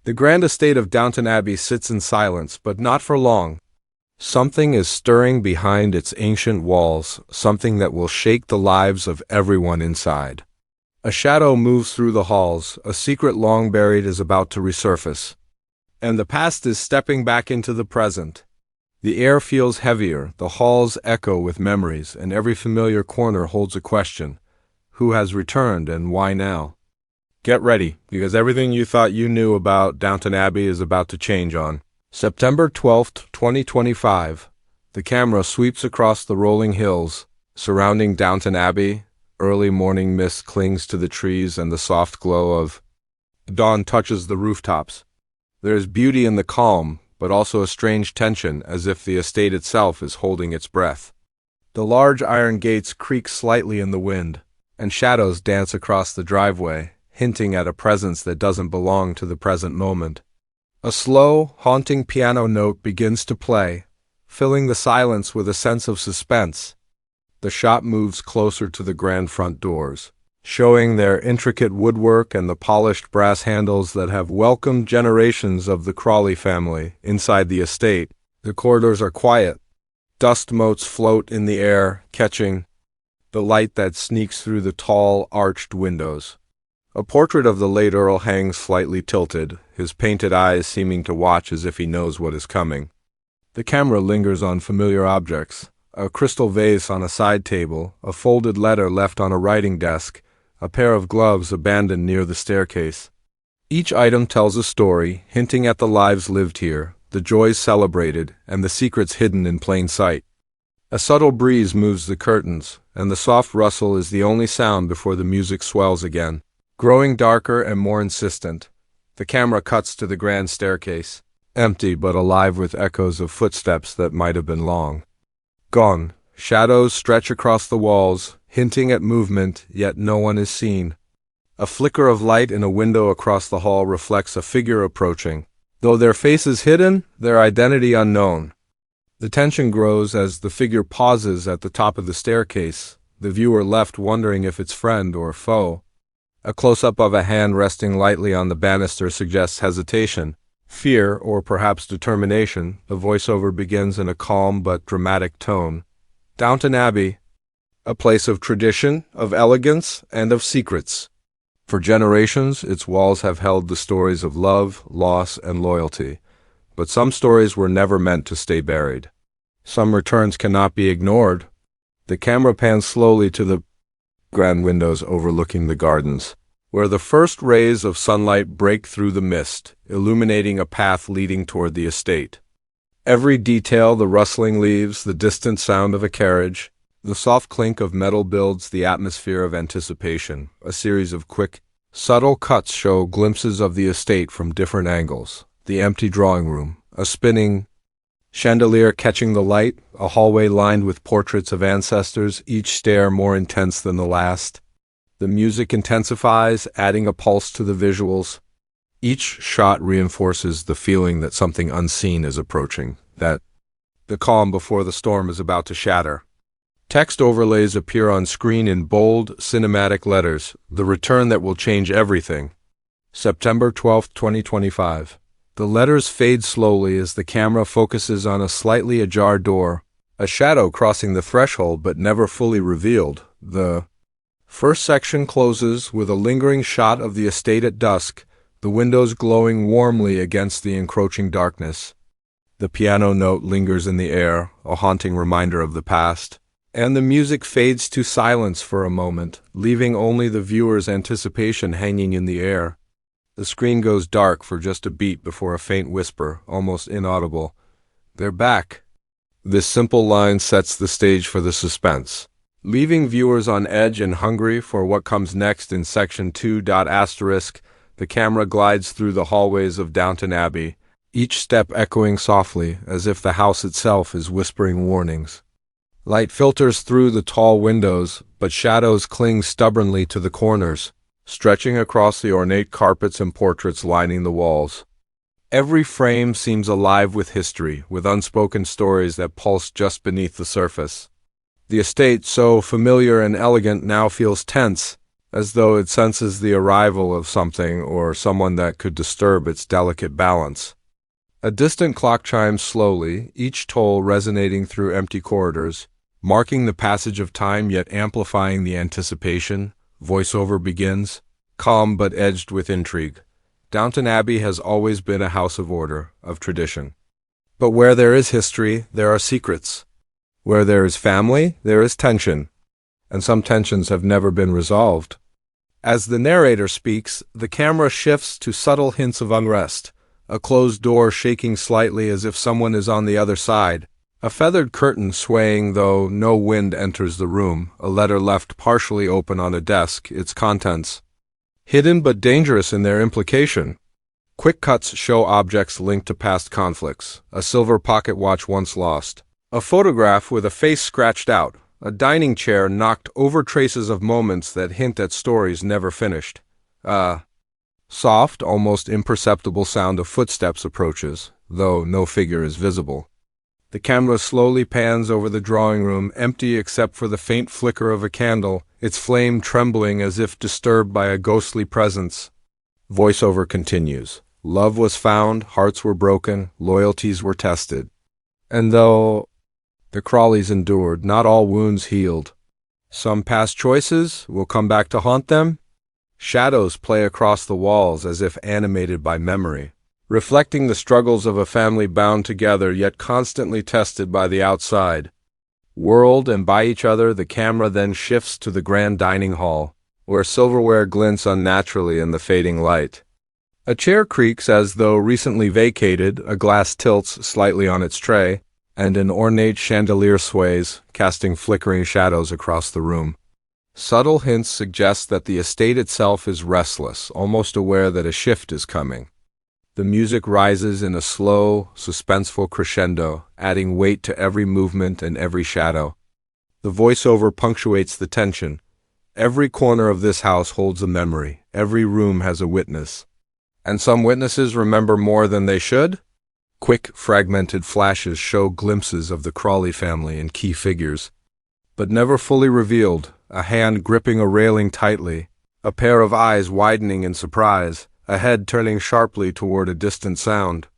The grand estate of Downton Abbey sits in silence, but not for long. Something is stirring behind its ancient walls, something that will shake the lives of everyone inside. A shadow moves through the halls, a secret long buried is about to resurface. And the past is stepping back into the present. The air feels heavier, the halls echo with memories, and every familiar corner holds a question. Who has returned and why now? Get ready, because everything you thought you knew about Downton Abbey is about to change on September 12th, 2025. The camera sweeps across the rolling hills, surrounding Downton Abbey. Early morning mist clings to the trees and the soft glow of dawn touches the rooftops. There is beauty in the calm, but also a strange tension, as if the estate itself is holding its breath. The large iron gates creak slightly in the wind, and shadows dance across the driveway, hinting at a presence that doesn't belong to the present moment. A slow, haunting piano note begins to play, filling the silence with a sense of suspense. The shop moves closer to the grand front doors, showing their intricate woodwork and the polished brass handles that have welcomed generations of the Crawley family inside the estate. The corridors are quiet. Dust motes float in the air, catching the light that sneaks through the tall, arched windows. A portrait of the late Earl hangs slightly tilted, his painted eyes seeming to watch as if he knows what is coming. The camera lingers on familiar objects. A crystal vase on a side table, a folded letter left on a writing desk, a pair of gloves abandoned near the staircase. Each item tells a story, hinting at the lives lived here, the joys celebrated, and the secrets hidden in plain sight. A subtle breeze moves the curtains, and the soft rustle is the only sound before the music swells again. Growing darker and more insistent, the camera cuts to the grand staircase, empty but alive with echoes of footsteps that might have been long gone. Shadows stretch across the walls, hinting at movement, yet no one is seen. A flicker of light in a window across the hall reflects a figure approaching. Though their face is hidden, their identity unknown. The tension grows as the figure pauses at the top of the staircase, the viewer left wondering if it's friend or foe. A close-up of a hand resting lightly on the banister suggests hesitation, fear, or perhaps determination. The voiceover begins in a calm but dramatic tone. Downton Abbey, a place of tradition, of elegance, and of secrets. For generations, its walls have held the stories of love, loss, and loyalty. But some stories were never meant to stay buried. Some returns cannot be ignored. The camera pans slowly to the grand windows overlooking the gardens, where the first rays of sunlight break through the mist, illuminating a path leading toward the estate. Every detail, the rustling leaves, the distant sound of a carriage, the soft clink of metal builds the atmosphere of anticipation. A series of quick, subtle cuts show glimpses of the estate from different angles. The empty drawing room, a spinning chandelier catching the light, a hallway lined with portraits of ancestors, each stare more intense than the last. The music intensifies, adding a pulse to the visuals. Each shot reinforces the feeling that something unseen is approaching, that the calm before the storm is about to shatter. Text overlays appear on screen in bold, cinematic letters, the return that will change everything. September 12, 2025. The letters fade slowly as the camera focuses on a slightly ajar door, a shadow crossing the threshold but never fully revealed. The first section closes with a lingering shot of the estate at dusk, the windows glowing warmly against the encroaching darkness. The piano note lingers in the air, a haunting reminder of the past, and the music fades to silence for a moment, leaving only the viewer's anticipation hanging in the air. The screen goes dark for just a beat before a faint whisper, almost inaudible. "They're back." This simple line sets the stage for the suspense, leaving viewers on edge and hungry for what comes next in Section 2. The camera glides through the hallways of Downton Abbey, each step echoing softly, as if the house itself is whispering warnings. Light filters through the tall windows, but shadows cling stubbornly to the corners, stretching across the ornate carpets and portraits lining the walls. Every frame seems alive with history, with unspoken stories that pulse just beneath the surface. The estate, so familiar and elegant, now feels tense, as though it senses the arrival of something or someone that could disturb its delicate balance. A distant clock chimes slowly, each toll resonating through empty corridors, marking the passage of time yet amplifying the anticipation. Voiceover begins, calm but edged with intrigue. Downton Abbey has always been a house of order, of tradition. But where there is history, there are secrets. Where there is family, there is tension. And some tensions have never been resolved. As the narrator speaks, the camera shifts to subtle hints of unrest, a closed door shaking slightly as if someone is on the other side, a feathered curtain swaying though no wind enters the room, a letter left partially open on a desk, its contents hidden but dangerous in their implication. Quick cuts show objects linked to past conflicts, a silver pocket watch once lost, a photograph with a face scratched out, a dining chair knocked over, traces of moments that hint at stories never finished. Soft, almost imperceptible sound of footsteps approaches, though no figure is visible. The camera slowly pans over the drawing room, empty except for the faint flicker of a candle, its flame trembling as if disturbed by a ghostly presence. Voiceover continues. Love was found, hearts were broken, loyalties were tested. And though the Crawleys endured, not all wounds healed. Some past choices will come back to haunt them. Shadows play across the walls as if animated by memory, reflecting the struggles of a family bound together yet constantly tested by the outside world and by each other. The camera then shifts to the grand dining hall, where silverware glints unnaturally in the fading light. A chair creaks as though recently vacated, a glass tilts slightly on its tray, and an ornate chandelier sways, casting flickering shadows across the room. Subtle hints suggest that the estate itself is restless, almost aware that a shift is coming. The music rises in a slow, suspenseful crescendo, adding weight to every movement and every shadow. The voiceover punctuates the tension. Every corner of this house holds a memory. Every room has a witness. And some witnesses remember more than they should? Quick, fragmented flashes show glimpses of the Crawley family and key figures, but never fully revealed. A hand gripping a railing tightly, a pair of eyes widening in surprise, a head turning sharply toward a distant sound.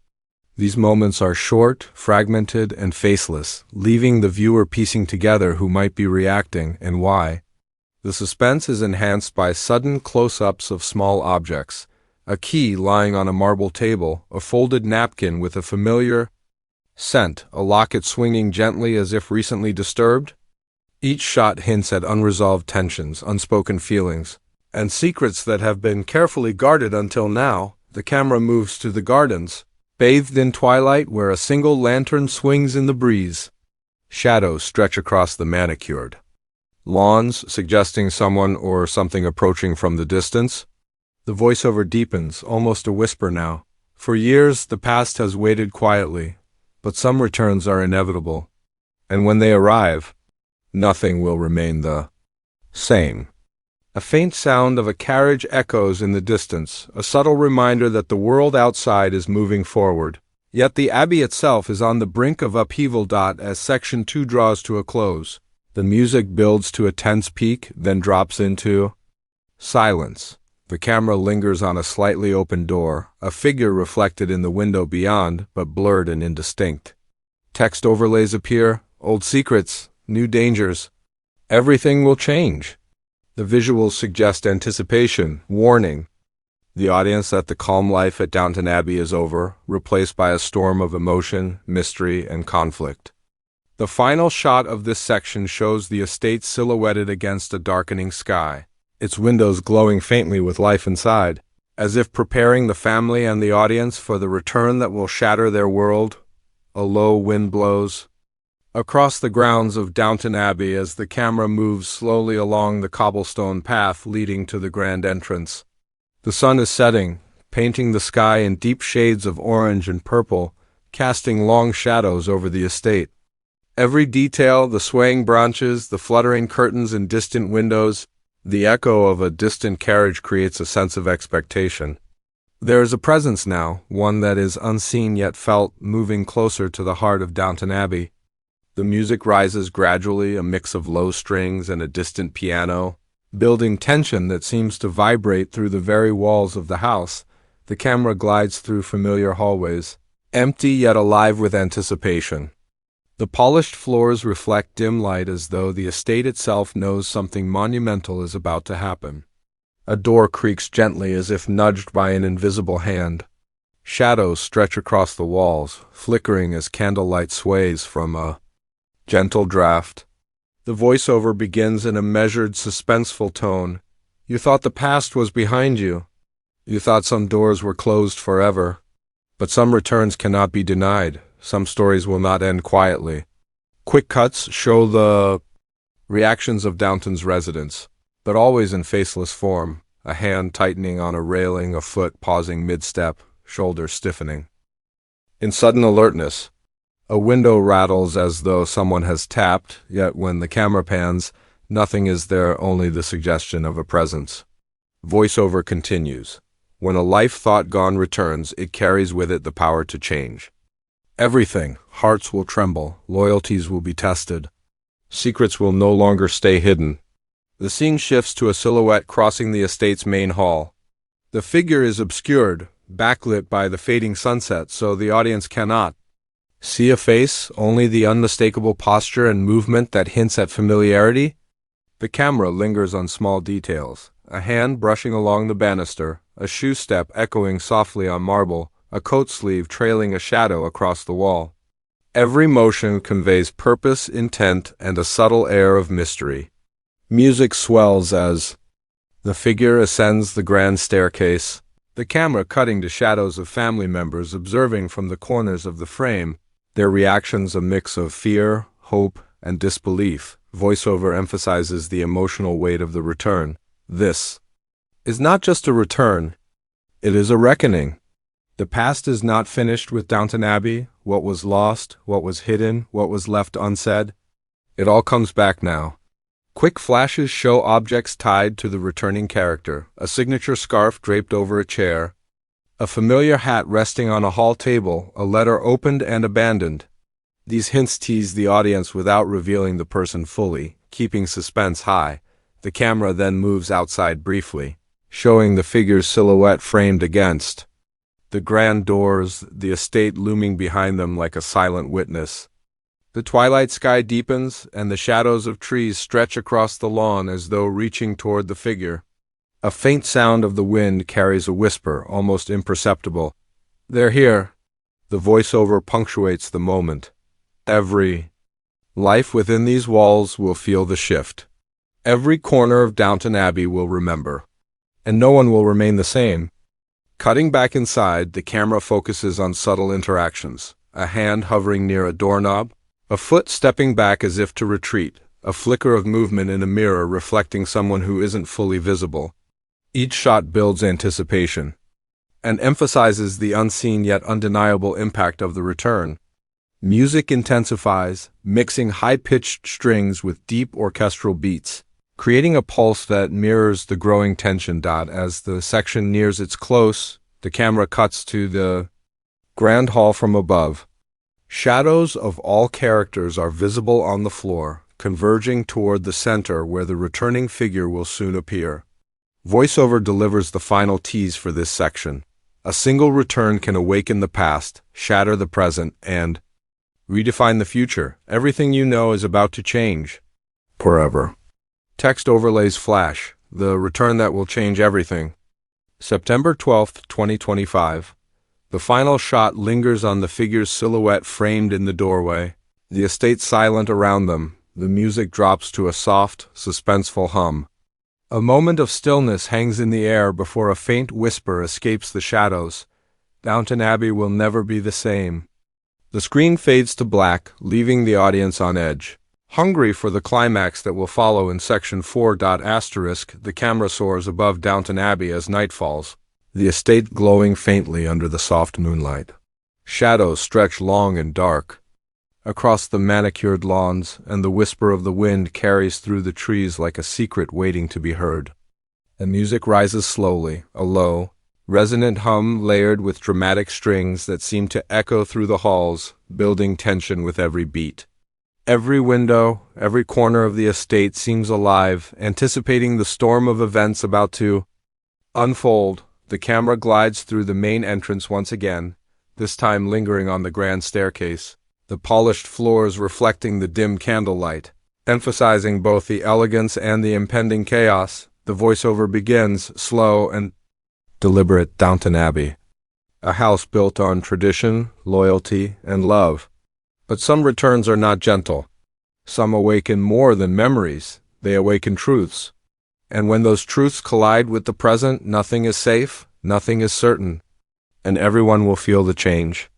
These moments are short, fragmented, and faceless, leaving the viewer piecing together who might be reacting and why. The suspense is enhanced by sudden close-ups of small objects, a key lying on a marble table, a folded napkin with a familiar scent, a locket swinging gently as if recently disturbed. Each shot hints at unresolved tensions, unspoken feelings, and secrets that have been carefully guarded until now. The camera moves to the gardens, bathed in twilight where a single lantern swings in the breeze. Shadows stretch across the manicured lawns, suggesting someone or something approaching from the distance. The voiceover deepens, almost a whisper now. For years, the past has waited quietly, but some returns are inevitable, and when they arrive, nothing will remain the same. A faint sound of a carriage echoes in the distance, a subtle reminder that the world outside is moving forward. Yet the Abbey itself is on the brink of upheaval. As Section 2 draws to a close, the music builds to a tense peak, then drops into silence. The camera lingers on a slightly open door, a figure reflected in the window beyond, but blurred and indistinct. Text overlays appear, old secrets, new dangers. Everything will change. The visuals suggest anticipation, warning. The audience that the calm life at Downton Abbey is over, replaced by a storm of emotion, mystery, and conflict. The final shot of this section shows the estate silhouetted against a darkening sky, its windows glowing faintly with life inside, as if preparing the family and the audience for the return that will shatter their world. A low wind blows across the grounds of Downton Abbey as the camera moves slowly along the cobblestone path leading to the grand entrance. The sun is setting, painting the sky in deep shades of orange and purple, casting long shadows over the estate. Every detail, the swaying branches, the fluttering curtains and distant windows, the echo of a distant carriage creates a sense of expectation. There is a presence now, one that is unseen yet felt, moving closer to the heart of Downton Abbey. The music rises gradually, a mix of low strings and a distant piano, Building tension that seems to vibrate through the very walls of the house, the camera glides through familiar hallways, empty yet alive with anticipation. The polished floors reflect dim light as though the estate itself knows something monumental is about to happen. A door creaks gently as if nudged by an invisible hand. Shadows stretch across the walls, flickering as candlelight sways from a gentle draft. The voiceover begins in a measured, suspenseful tone. You thought the past was behind you. You thought some doors were closed forever. But some returns cannot be denied. Some stories will not end quietly. Quick cuts show the reactions of Downton's residents, but always in faceless form, a hand tightening on a railing, a foot pausing mid-step, shoulders stiffening. In sudden alertness, a window rattles as though someone has tapped, yet when the camera pans, nothing is there, only the suggestion of a presence. Voiceover continues. When a life thought gone returns, it carries with it the power to change. Everything, hearts will tremble, loyalties will be tested. Secrets will no longer stay hidden. The scene shifts to a silhouette crossing the estate's main hall. The figure is obscured, backlit by the fading sunset, so the audience cannot see a face, only the unmistakable posture and movement that hints at familiarity. The camera lingers on small details, a hand brushing along the banister, a shoe step echoing softly on marble, a coat sleeve trailing a shadow across the wall. Every motion conveys purpose, intent, and a subtle air of mystery. Music swells as the figure ascends the grand staircase, the camera cutting to shadows of family members observing from the corners of the frame, their reactions a mix of fear, hope, and disbelief. Voiceover emphasizes the emotional weight of the return. This is not just a return, it is a reckoning. The past is not finished with Downton Abbey. What was lost, what was hidden, what was left unsaid, it all comes back now. Quick flashes show objects tied to the returning character, a signature scarf draped over a chair, a familiar hat resting on a hall table, a letter opened and abandoned. These hints tease the audience without revealing the person fully, keeping suspense high. The camera then moves outside briefly, showing the figure's silhouette framed against the grand doors, the estate looming behind them like a silent witness. The twilight sky deepens, and the shadows of trees stretch across the lawn as though reaching toward the figure. A faint sound of the wind carries a whisper, almost imperceptible. They're here. The voiceover punctuates the moment. Every life within these walls will feel the shift. Every corner of Downton Abbey will remember. And no one will remain the same. Cutting back inside, the camera focuses on subtle interactions. A hand hovering near a doorknob, a foot stepping back as if to retreat, a flicker of movement in a mirror reflecting someone who isn't fully visible. Each shot builds anticipation and emphasizes the unseen yet undeniable impact of the return. Music intensifies, mixing high-pitched strings with deep orchestral beats, creating a pulse that mirrors the growing tension. As the section nears its close, the camera cuts to the grand hall from above. Shadows of all characters are visible on the floor, converging toward the center where the returning figure will soon appear. Voiceover delivers the final tease for this section. A single return can awaken the past, shatter the present, and redefine the future. Everything you know is about to change. Forever. Text overlays flash. The return that will change everything. September 12th, 2025. The final shot lingers on the figure's silhouette framed in the doorway. The estate silent around them. The music drops to a soft, suspenseful hum. A moment of stillness hangs in the air before a faint whisper escapes the shadows. Downton Abbey will never be the same. The screen fades to black, leaving the audience on edge. Hungry for the climax that will follow in Section 4. The camera soars above Downton Abbey as night falls, the estate glowing faintly under the soft moonlight. Shadows stretch long and dark across the manicured lawns, and the whisper of the wind carries through the trees like a secret waiting to be heard. The music rises slowly, a low, resonant hum layered with dramatic strings that seem to echo through the halls, building tension with every beat. Every window, every corner of the estate seems alive, anticipating the storm of events about to unfold. The camera glides through the main entrance once again, this time lingering on the grand staircase, the polished floors reflecting the dim candlelight. Emphasizing both the elegance and the impending chaos, the voiceover begins, slow and deliberate. Downton Abbey, a house built on tradition, loyalty, and love. But some returns are not gentle. Some awaken more than memories, they awaken truths. And when those truths collide with the present, nothing is safe, nothing is certain, and everyone will feel the change.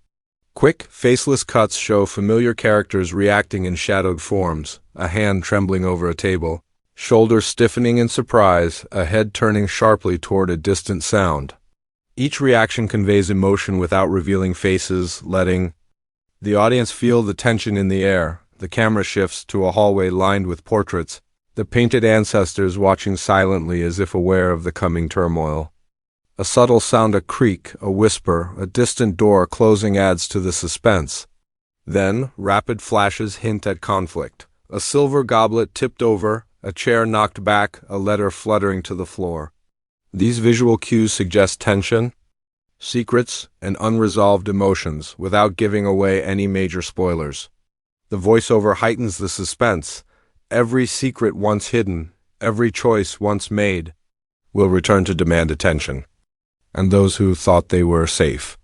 Quick, faceless cuts show familiar characters reacting in shadowed forms, a hand trembling over a table, shoulders stiffening in surprise, a head turning sharply toward a distant sound. Each reaction conveys emotion without revealing faces, letting the audience feel the tension in the air. The camera shifts to a hallway lined with portraits, the painted ancestors watching silently as if aware of the coming turmoil. A subtle sound, a creak, a whisper, a distant door closing adds to the suspense. Then, rapid flashes hint at conflict. A silver goblet tipped over, a chair knocked back, a letter fluttering to the floor. These visual cues suggest tension, secrets, and unresolved emotions without giving away any major spoilers. The voiceover heightens the suspense. Every secret once hidden, every choice once made, will return to demand attention. And those who thought they were safe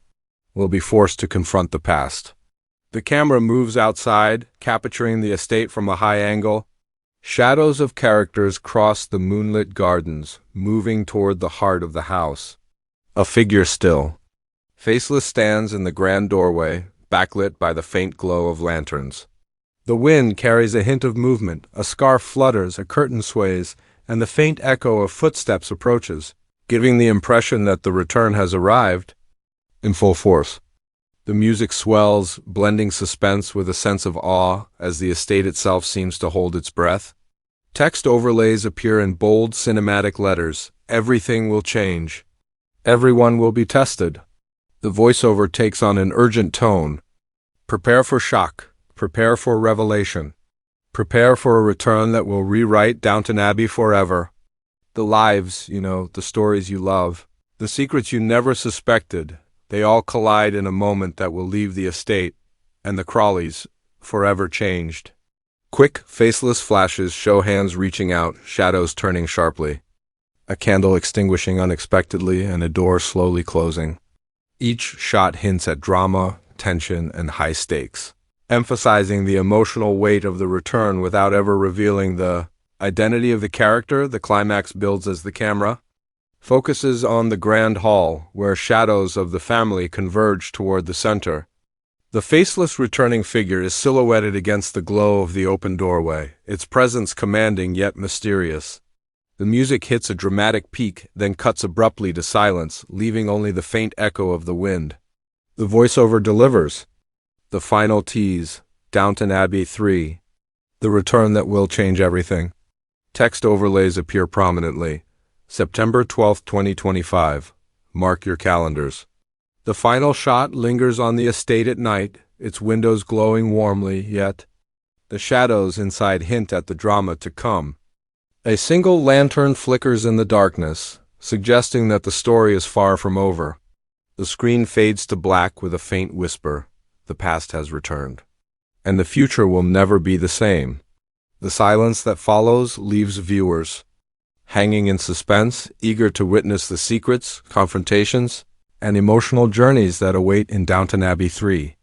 will be forced to confront the past. The camera moves outside, capturing the estate from a high angle. Shadows of characters cross the moonlit gardens, moving toward the heart of the house. A figure still. Faceless stands in the grand doorway, backlit by the faint glow of lanterns. The wind carries a hint of movement, a scarf flutters, a curtain sways, and the faint echo of footsteps approaches, giving the impression that the return has arrived in full force. The music swells, blending suspense with a sense of awe as the estate itself seems to hold its breath. Text overlays appear in bold cinematic letters. Everything will change. Everyone will be tested. The voiceover takes on an urgent tone. Prepare for shock. Prepare for revelation. Prepare for a return that will rewrite Downton Abbey forever. The lives, the stories you love, the secrets you never suspected, they all collide in a moment that will leave the estate and the Crawleys forever changed. Quick, faceless flashes show hands reaching out, shadows turning sharply. A candle extinguishing unexpectedly and a door slowly closing. Each shot hints at drama, tension, and high stakes, emphasizing the emotional weight of the return without ever revealing the identity of the character. The climax builds as the camera focuses on the grand hall, where shadows of the family converge toward the center. The faceless returning figure is silhouetted against the glow of the open doorway, its presence commanding yet mysterious. The music hits a dramatic peak, then cuts abruptly to silence, leaving only the faint echo of the wind. The voiceover delivers the final tease, Downton Abbey 3, the return that will change everything. Text overlays appear prominently. September 12, 2025. Mark your calendars. The final shot lingers on the estate at night, its windows glowing warmly, yet the shadows inside hint at the drama to come. A single lantern flickers in the darkness, suggesting that the story is far from over. The screen fades to black with a faint whisper. The past has returned, and the future will never be the same. The silence that follows leaves viewers hanging in suspense, eager to witness the secrets, confrontations, and emotional journeys that await in Downton Abbey 3.